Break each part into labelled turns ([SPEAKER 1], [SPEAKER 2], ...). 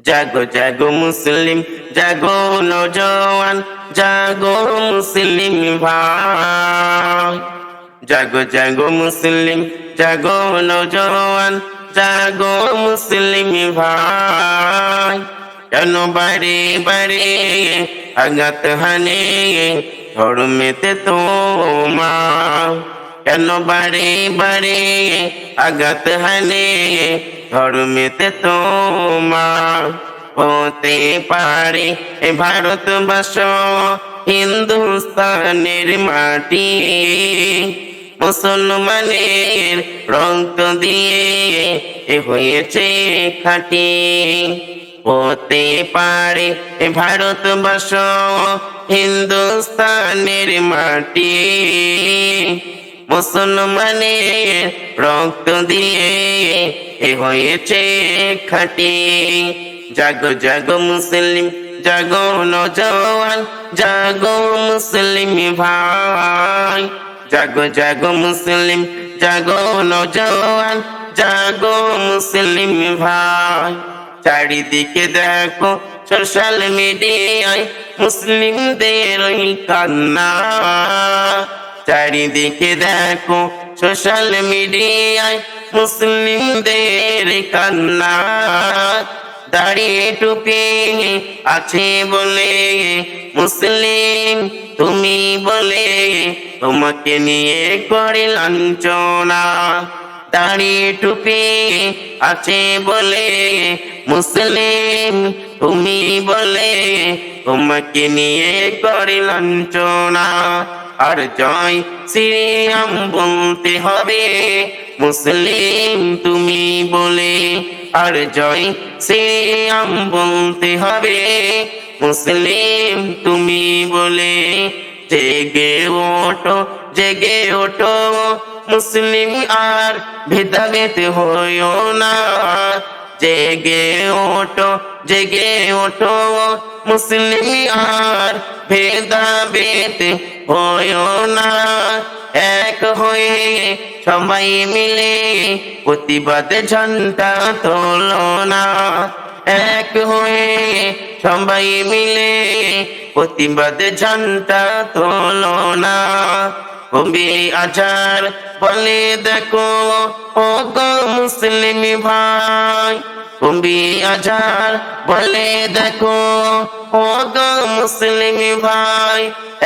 [SPEAKER 1] জাগো জাগো মুসলিম, জাগো নওজওয়ান, জাগো মুসলিম ভাই। জাগো জাগো মুসলিম, জাগো নওজওয়ান, জাগো মুসলিম ভাই। কেন বারে বারে আঘাত হানে ধর্মেতে তোমার? কেন বারে বারে আঘাত হানে ধর্মেতে তোমার? হতে পারে এ ভারতবর্ষ হিন্দুস্তানের মাটি, মুসলমানের রক্ত দিয়ে এ হয়েছে খাঁটি। হতে পারে এ ভারতবর্ষ হিন্দুস্তানের মাটি, মুসলমানের রক্ত দিয়ে এ হয়েছে খাঁটি। জাগো জাগো মুসলিম, জাগো নওজওয়ান, জাগো মুসলিম ভাই। জাগো জাগো মুসলিম, জাগো নওজওয়ান, জাগো মুসলিম ভাই। চারিদিকে দেখো সোশ্যাল মিডিয়ায় মুসলিমদের ওই কান্না। চারিদিকে দেখো সোশ্যাল মিডিয়ায় মুসলিমদের কান্না। দাড়িয়ে টুপি আছে বলে মুসলিম তুমি বলে তোমাকে নিয়ে করে লাঞ্ছনা। দাড়িয়ে টুপি আছে বলে মুসলিম তুমি বলে তোমাকে নিয়ে করে লাঞ্ছনা। আর জয় শ্রীরাম বলতে হবে মুসলিম তুমি বলে। আর জয় শ্রীরাম বলতে হবে মুসলিম তুমি বলে। জেগে ওঠো জেগে ওঠো মুসলিম আর ভেদাভেদ হইও না। জেগে ওঠো জেগে ওঠো মুসলিম আর ভেদাভেদ হইও না। এক হয়ে সবাই মিলে প্রতিবাদ ঝান্ডা তোলো না। এক হয়ে সবাই মিলে প্রতিবাদ ঝান্ডা তোলো না। কবি আজার বলে দেখো ও গো মুসলিম ভাই। কবি আজার বলে দেখো ও গো মুসলিম ভাই।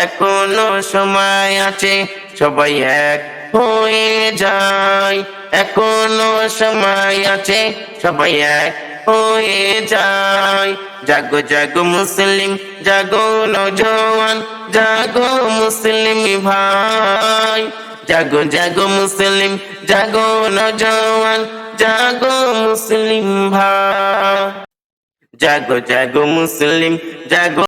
[SPEAKER 1] এখনো সময় আছে সবাই এক হয়ে যায়। এখনো সময় আছে সবাই এক হয়ে যায়। জাগো জাগো মুসলিম, জাগো নওজওয়ান, জাগো মুসলিম ভাই। জাগো জাগো মুসলিম, জাগো নওজওয়ান, জাগো মুসলিম ভাই। জাগো জাগো মুসলিম, জাগো